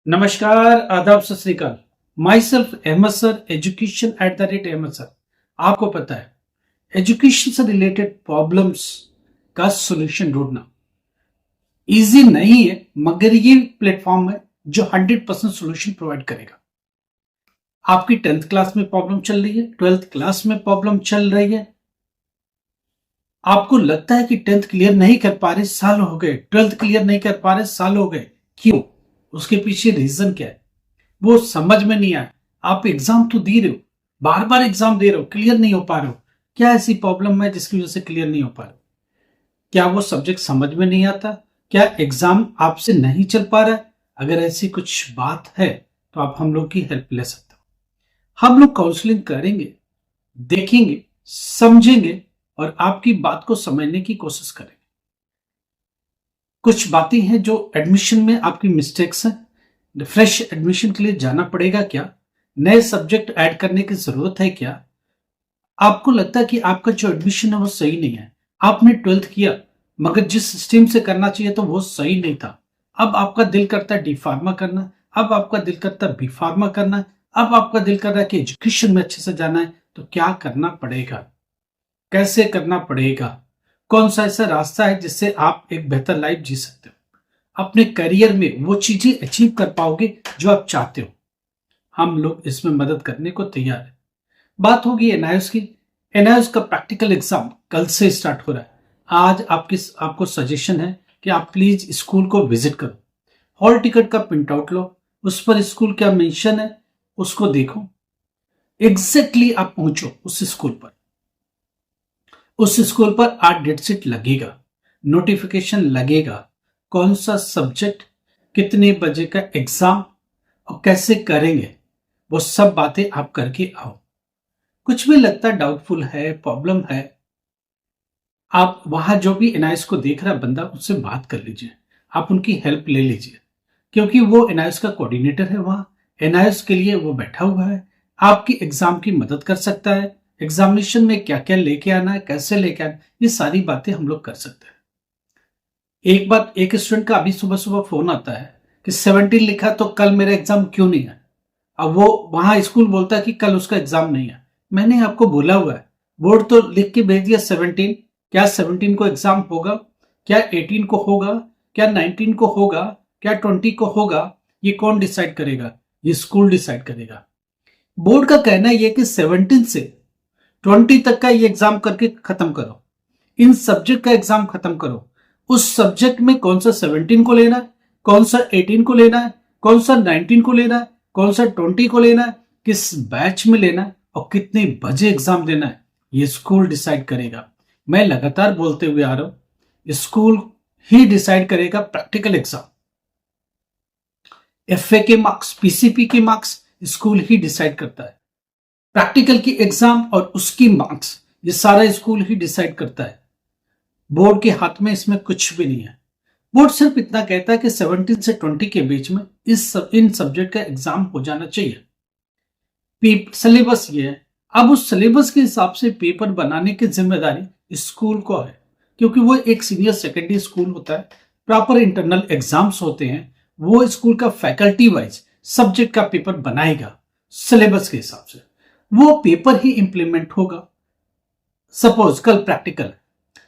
नमस्कार, आदाब, सत श्री अकाल। Myself Ahmed sir, education @Ahmed sir. आपको पता है, एजुकेशन से रिलेटेड प्रॉब्लम्स का सॉल्यूशन ढूंढना इजी नहीं है, मगर ये प्लेटफॉर्म है जो 100% सॉल्यूशन प्रोवाइड करेगा। आपकी 10th क्लास में प्रॉब्लम चल रही है, 12th क्लास में प्रॉब्लम चल रही है, आपको लगता है कि 10th क्लियर नहीं कर पा रहे, साल हो गए, 12th क्लियर नहीं कर पा रहे, साल हो गए, क्यों? उसके पीछे रीजन क्या है वो समझ में नहीं आया। आप एग्जाम तो दे रहे हो, बार बार एग्जाम दे रहे हो, क्लियर नहीं हो पा रहे हो। क्या ऐसी प्रॉब्लम है जिसकी वजह से क्लियर नहीं हो पा रहे हो? क्या वो सब्जेक्ट समझ में नहीं आता? क्या एग्जाम आपसे नहीं चल पा रहा है? अगर ऐसी कुछ बात है तो आप हम लोग की हेल्प ले सकते हो। हम लोग काउंसलिंग करेंगे, देखेंगे, समझेंगे और आपकी बात को समझने की कोशिश करेंगे। कुछ बातें हैं जो एडमिशन में आपकी मिस्टेक्स हैं। फ्रेश एडमिशन के लिए जाना पड़ेगा क्या? नए सब्जेक्ट ऐड करने की जरूरत है क्या? आपको लगता है कि आपका जो एडमिशन है वो सही नहीं है, आपने 12th किया मगर जिस स्ट्रीम से करना चाहिए तो वो सही नहीं था। अब आपका दिल करता है डी फार्मा करना, अब आपका दिल करता है बी फार्मा करना, अब आपका दिल कर रहा है कि एजुकेशन में अच्छे से जाना है, तो क्या करना पड़ेगा, कैसे करना पड़ेगा, कौन सा ऐसा रास्ता है जिससे आप एक बेहतर लाइफ जी सकते हो, अपने करियर में वो चीजें अचीव कर पाओगे जो आप चाहते हो। हम लोग इसमें मदद करने को तैयार है। बात होगी एनआईओएस की। एनआईओएस का प्रैक्टिकल एग्जाम कल से स्टार्ट हो रहा है। आज आपको सजेशन है कि आप प्लीज स्कूल को विजिट करो, हॉल टिकट का प्रिंट आउट लो, उस पर स्कूल क्या मेंशन है उसको देखो, एग्जैक्टली आप पहुंचो उस स्कूल पर। उस स्कूल पर आज डेट शीट लगेगा, नोटिफिकेशन लगेगा, कौन सा सब्जेक्ट, कितने बजे का एग्जाम और कैसे करेंगे, वो सब बातें आप करके आओ। कुछ भी लगता है डाउटफुल है, प्रॉब्लम है, आप वहां जो भी एनआईएस को देख रहा बंदा उससे बात कर लीजिए, आप उनकी हेल्प ले लीजिए, क्योंकि वो एनआईएस का कोऑर्डिनेटर है। वहां एनआईएस के लिए वो बैठा हुआ है, आपकी एग्जाम की मदद कर सकता है। एग्जामिनेशन में क्या क्या लेके आना है, कैसे लेके आना है, ये सारी बातें हम लोग कर सकते हैं। एक बात, एक स्टूडेंट का अभी सुबह सुबह फोन आता है कि 17 लिखा तो कल मेरा एग्जाम क्यों नहीं है। अब वो वहां स्कूल बोलता है कि कल उसका एग्जाम नहीं है। मैंने आपको बोला हुआ है, बोर्ड तो लिख के भेज दिया 17, क्या 17 को एग्जाम होगा, क्या 18 को होगा, क्या 19 को होगा, क्या 20 को होगा, ये कौन डिसाइड करेगा? ये स्कूल डिसाइड करेगा। बोर्ड का कहना यह कि 17 से 20 तक का ये एग्जाम करके खत्म करो, इन सब्जेक्ट का एग्जाम खत्म करो। उस सब्जेक्ट में कौन सा 17 को लेना है, कौन सा 18 को लेना है, कौन सा 19 को लेना है, कौन सा 20 को लेना है, किस बैच में लेना है और कितने बजे एग्जाम देना है, ये स्कूल डिसाइड करेगा। मैं लगातार बोलते हुए आ रहा हूं, स्कूल ही डिसाइड करेगा प्रैक्टिकल एग्जाम। एफए के मार्क्स, पीसीपी के मार्क्स स्कूल ही डिसाइड करता है। प्रैक्टिकल की एग्जाम और उसकी मार्क्स ये सारा स्कूल ही डिसाइड करता है। बोर्ड के हाथ में इसमें कुछ भी नहीं है। बोर्ड सिर्फ इतना कहता है कि 17 से 20 के बीच में इन सब्जेक्ट का एग्जाम हो जाना चाहिए। सिलेबस ये है, अब उस सिलेबस के हिसाब से पेपर बनाने की जिम्मेदारी स्कूल को है, क्योंकि वो एक सीनियर सेकेंडरी स्कूल होता है, प्रॉपर इंटरनल एग्जाम्स होते हैं। वो स्कूल का फैकल्टी वाइज सब्जेक्ट का पेपर बनाएगा सिलेबस के हिसाब से, वो पेपर ही इंप्लीमेंट होगा। सपोज कल प्रैक्टिकल है,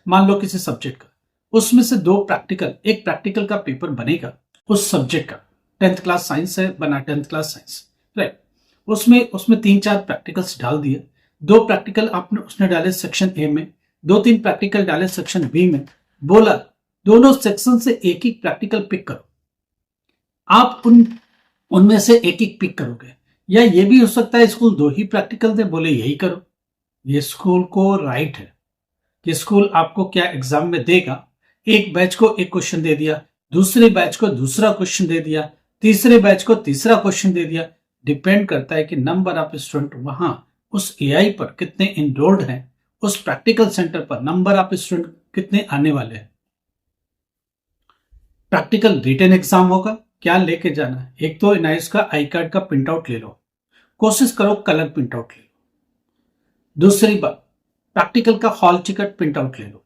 मान लो किसी सब्जेक्ट का, उसमें से 2 प्रैक्टिकल, एक प्रैक्टिकल का पेपर बनेगा उस सब्जेक्ट का। 10th क्लास साइंस है, बना 10th क्लास साइंस, राइट। उसमें 3-4 प्रैक्टिकल्स डाल दिए, 2 प्रैक्टिकल आपने उसने डाले सेक्शन ए में, 2-3 प्रैक्टिकल डाले सेक्शन बी में। बोला दोनों सेक्शन से एक एक प्रैक्टिकल पिक करो। आप उनमें से एक एक पिक करोगे, या ये भी हो सकता है स्कूल 2 ही प्रैक्टिकल दे, बोले यही करो। ये स्कूल को राइट है कि स्कूल आपको क्या एग्जाम में देगा। एक बैच को एक क्वेश्चन दे दिया, दूसरे बैच को दूसरा क्वेश्चन दे दिया, तीसरे बैच को तीसरा क्वेश्चन दे दिया। डिपेंड करता है कि नंबर ऑफ स्टूडेंट वहां उस एआई पर कितने इनरोल्ड हैं, उस प्रैक्टिकल सेंटर पर नंबर ऑफ स्टूडेंट कितने आने वाले हैं। प्रैक्टिकल रिटन एग्जाम होगा, क्या लेके जाना है? एक तो एनआईएस का आई कार्ड का प्रिंट आउट ले लो, कोशिश करो कलर प्रिंट आउट ले लो। दूसरी बात, प्रैक्टिकल का हॉल टिकट प्रिंट आउट ले लो।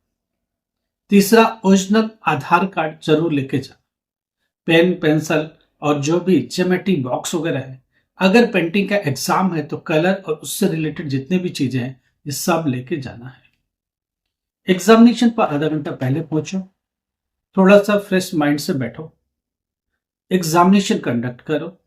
तीसरा, ओरिजिनल आधार कार्ड जरूर लेके जाओ, पेन पेंसिल और जो भी ज्योमेट्री बॉक्स वगैरह है, अगर पेंटिंग का एग्जाम है तो कलर और उससे रिलेटेड जितने भी चीजें हैं ये सब लेके जाना है। एग्जामिनेशन पर आधा घंटा पहले पहुंचो, थोड़ा सा फ्रेश माइंड से बैठो, एग्जामिनेशन कंडक्ट करो।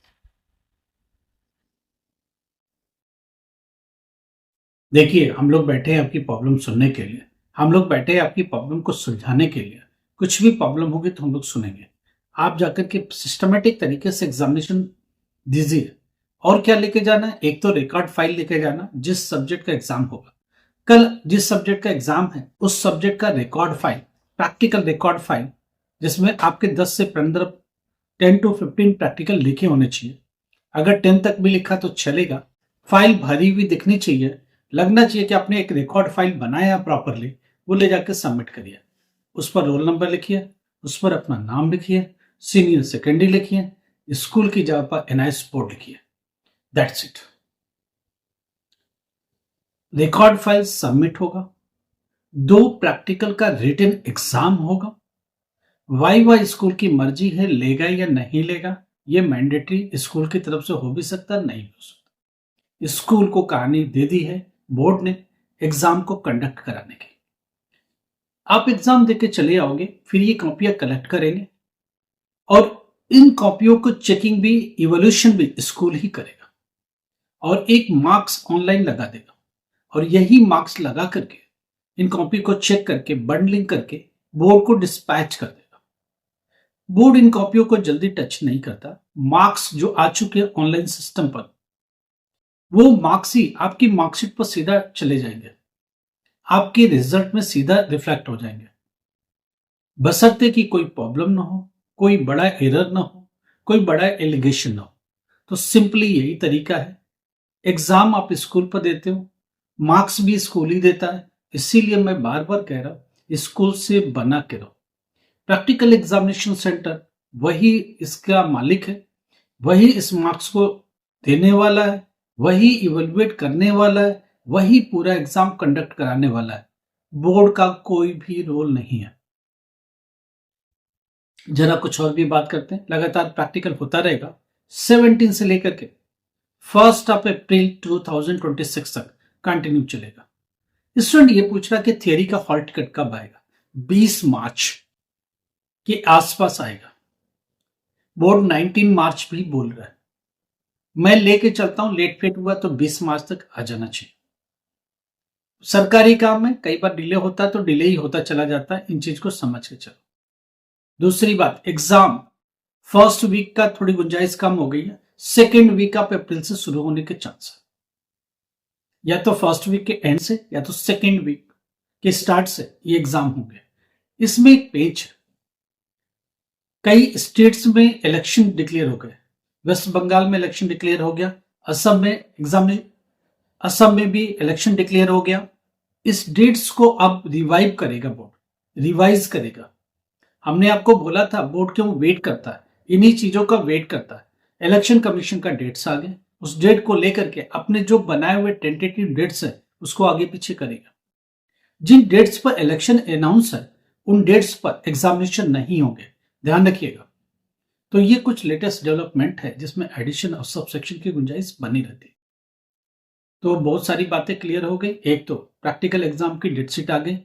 देखिए, हम लोग बैठे हैं आपकी प्रॉब्लम सुनने के लिए, हम लोग बैठे हैं आपकी प्रॉब्लम को सुलझाने के लिए। कुछ भी प्रॉब्लम होगी तो हम लोग सुनेंगे। आप जाकर के सिस्टमेटिक तरीके से एग्जामिनेशन दीजिए। और क्या लेके जाना है? एक तो रिकॉर्ड फाइल लेके जाना, जिस सब्जेक्ट का एग्जाम होगा कल, जिस सब्जेक्ट का एग्जाम है उस सब्जेक्ट का record file, practical record file, जिसमें आपके 10 से 15, 10 to 15 प्रैक्टिकल लिखे होने चाहिए। अगर 10 तक भी लिखा तो चलेगा। फाइल भरी हुई दिखनी चाहिए, लगना चाहिए कि आपने एक रिकॉर्ड फाइल बनाया प्रॉपरली। वो ले जाकर सबमिट करिए। उस पर रोल नंबर लिखिए, उस पर अपना नाम लिखिए, सीनियर सेकेंडरी लिखिए, स्कूल की जगह पर NIS बोर्ड लिखिए। That's it. Record file submit होगा, 2 प्रैक्टिकल का रिटन एग्जाम होगा। वाई स्कूल की मर्जी है लेगा या नहीं लेगा, ये मैंडेटरी स्कूल की तरफ से हो भी सकता, नहीं हो सकता। स्कूल को कहानी दे दी है बोर्ड ने एग्जाम को कंडक्ट कराने की। आप एग्जाम देके चले आओगे, फिर ये कॉपियां कलेक्ट करेंगे और इन कॉपियों को चेकिंग भी, इवोल्यूशन भी स्कूल ही करेगा और एक मार्क्स ऑनलाइन लगा देगा। और यही मार्क्स लगा करके इन कॉपी को चेक करके बंडलिंग करके बोर्ड को डिस्पैच कर देगा। बोर्ड इन कॉपियों को जल्दी टच नहीं करता। मार्क्स जो आ चुके हैं ऑनलाइन सिस्टम पर, वो मार्क्स ही आपकी मार्कशीट पर सीधा चले जाएंगे, आपके रिजल्ट में सीधा रिफ्लेक्ट हो जाएंगे। बशर्ते कि कोई प्रॉब्लम ना हो, कोई बड़ा एरर ना हो, कोई बड़ा एलिगेशन ना हो। तो सिंपली यही तरीका है। एग्जाम आप स्कूल पर देते हो, मार्क्स भी स्कूल ही देता है। इसीलिए मैं बार बार कह रहा हूं, स्कूल से बना के रहो। प्रैक्टिकल एग्जामिनेशन सेंटर वही इसका मालिक है, वही इस मार्क्स को देने वाला है, वही इवेलुएट करने वाला है, वही पूरा एग्जाम कंडक्ट कराने वाला है। बोर्ड का कोई भी रोल नहीं है। जरा कुछ और भी बात करते हैं। लगातार प्रैक्टिकल होता रहेगा 17 से लेकर के 1 अप्रैल 2026 तक कंटिन्यू चलेगा। स्टूडेंट ये पूछ रहा कि थियरी का हॉल टिकट कब आएगा? 20 मार्च के आसपास आएगा। बोर्ड 19 मार्च भी बोल रहा है। मैं लेके चलता हूं, लेट फेट हुआ तो 20 मार्च तक आ जाना चाहिए। सरकारी काम में कई बार डिले होता है तो डिले ही होता चला जाता है, इन चीज को समझ के चलो। दूसरी बात, एग्जाम फर्स्ट वीक का थोड़ी गुंजाइश कम हो गई है, सेकेंड वीक ऑफ अप्रैल से शुरू होने के चांस है। या तो फर्स्ट वीक के एंड से या तो सेकेंड वीक के स्टार्ट से ये एग्जाम होंगे। इसमें एक पेज है, कई स्टेट्स में इलेक्शन डिक्लेयर हो गए। वेस्ट बंगाल में इलेक्शन डिक्लेयर हो गया, असम में भी इलेक्शन डिक्लेयर हो गया। इस डेट्स को अब रिवाइव करेगा बोर्ड, रिवाइज करेगा। हमने आपको बोला था बोर्ड क्यों वेट करता है, इन्हीं चीजों का वेट करता है। इलेक्शन कमीशन का डेट्स आ गए, उस डेट को लेकर के अपने जो बनाए हुए टेंटेटिव डेट्स है उसको आगे पीछे करेगा। जिन डेट्स पर इलेक्शन अनाउंस है उन डेट्स पर एग्जामिनेशन नहीं होंगे, ध्यान रखिएगा। तो ये कुछ लेटेस्ट डेवलपमेंट है जिसमें एडिशन और सबसेक्शन की गुंजाइश बनी रहती है। तो बहुत सारी बातें क्लियर हो गई। एक तो प्रैक्टिकल एग्जाम की डेट शीट आ गई।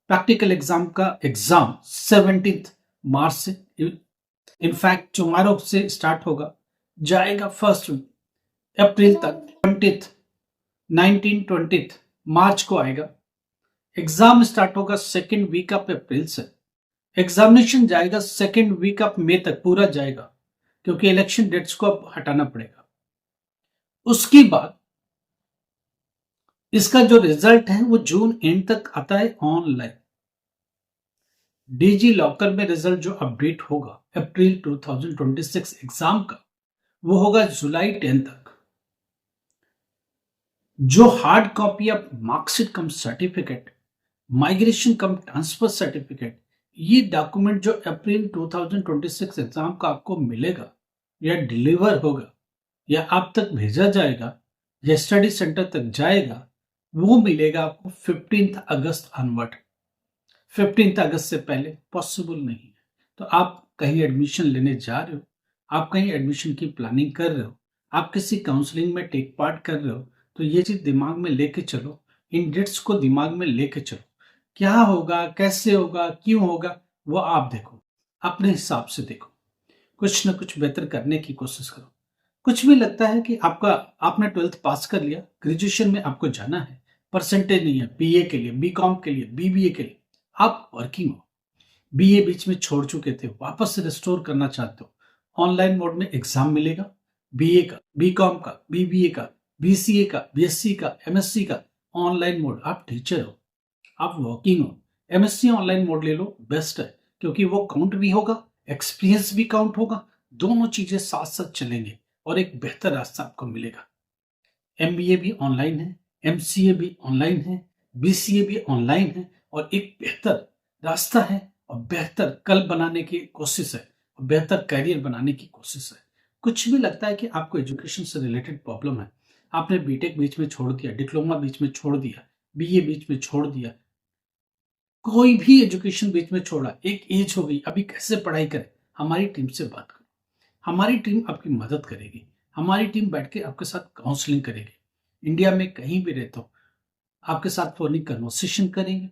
प्रैक्टिकल एग्जाम का एग्जाम 17 मार्च से, इनफैक्ट टुमारो से स्टार्ट होगा, जाएगा 1 अप्रैल तक, 19 मार्च को आएगा। एग्जाम स्टार्ट होगा 2nd वीक ऑफ अप्रैल से, एग्जामिनेशन जाएगा 2nd वीक ऑफ मई तक, पूरा जाएगा क्योंकि इलेक्शन डेट्स को अब हटाना पड़ेगा। उसके बाद इसका जो रिजल्ट है वो जून एंड तक आता है ऑनलाइन। डिजी लॉकर में रिजल्ट जो अपडेट होगा अप्रैल 2026 एग्जाम का, वो होगा जुलाई 10 तक। जो hard copy of marksheet come certificate, migration come transfer certificate, ये डॉक्यूमेंट जो अप्रैल 2026 एग्जाम का आपको मिलेगा या डिलीवर होगा या आप तक भेजा जाएगा या स्टडी सेंटर तक जाएगा, वो मिलेगा आपको 15 अगस्त अनवर्ड। 15 अगस्त से पहले पॉसिबल नहीं है। तो आप कहीं एडमिशन लेने जा रहे हो आप कहीं एडमिशन की प्लानिंग कर रहे हो, आप किसी काउंसलिंग में टेक पार्ट कर रहे हो, तो ये चीज दिमाग में लेके चलो, इन डेट्स को दिमाग में लेके चलो। क्या होगा, कैसे होगा, क्यों होगा, वो आप देखो, अपने हिसाब से देखो, कुछ ना कुछ बेहतर करने की कोशिश करो। कुछ भी लगता है कि आपका आपने 12th पास कर लिया, ग्रेजुएशन में आपको जाना है, परसेंटेज नहीं है बीए के लिए, बीकॉम के लिए, बीबीए के लिए, आप वर्किंग हो, बीए बीच में छोड़ चुके थे, वापस से रिस्टोर करना चाहते हो, ऑनलाइन मोड में एग्जाम मिलेगा, बीए का, बीकॉम का, बीबीए का, बीसीए का, बीएससी का, एमएससी का, ऑनलाइन मोड। आप टीचर हो, आप वर्किंग हो, एमएससी ऑनलाइन मोड ले लो, बेस्ट है, क्योंकि वो काउंट भी होगा, एक्सपीरियंस भी काउंट होगा, दोनों चीजें साथ साथ चलेंगे और एक बेहतर रास्ता आपको मिलेगा। एमबीए भी ऑनलाइन है, एमसीए भी ऑनलाइन है, बीसीए भी ऑनलाइन है, और एक बेहतर रास्ता है और बेहतर कल बनाने की कोशिश है और बेहतर करियर बनाने की कोशिश है। कुछ भी लगता है कि आपको एजुकेशन से रिलेटेड प्रॉब्लम है, आपने बीटेक बीच में छोड़ दिया, डिप्लोमा बीच में छोड़ दिया, बीए बीच में छोड़ दिया, कोई भी एजुकेशन बीच में छोड़ा, एक एज हो गई, अभी कैसे पढ़ाई करें, हमारी टीम से बात करो, हमारी टीम आपकी मदद करेगी, हमारी टीम बैठ के आपके साथ काउंसलिंग करेगी, इंडिया में कहीं भी रहते हो आपके साथ फोनिक कन्वर्सेशन करेंगे,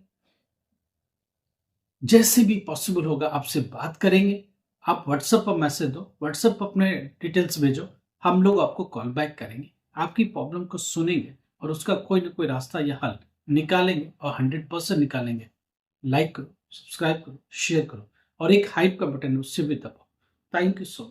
जैसे भी पॉसिबल होगा आपसे बात करेंगे। आप व्हाट्सएप पर मैसेज दो, व्हाट्सएप पर अपने डिटेल्स भेजो, हम लोग आपको कॉल बैक करेंगे, आपकी प्रॉब्लम को सुनेंगे और उसका कोई ना कोई रास्ता या हल निकालेंगे और 100% निकालेंगे। लाइक करो, सब्सक्राइब करो, शेयर करो, और एक हाइप का बटन है उससे भी दबाओ। Thank you so much.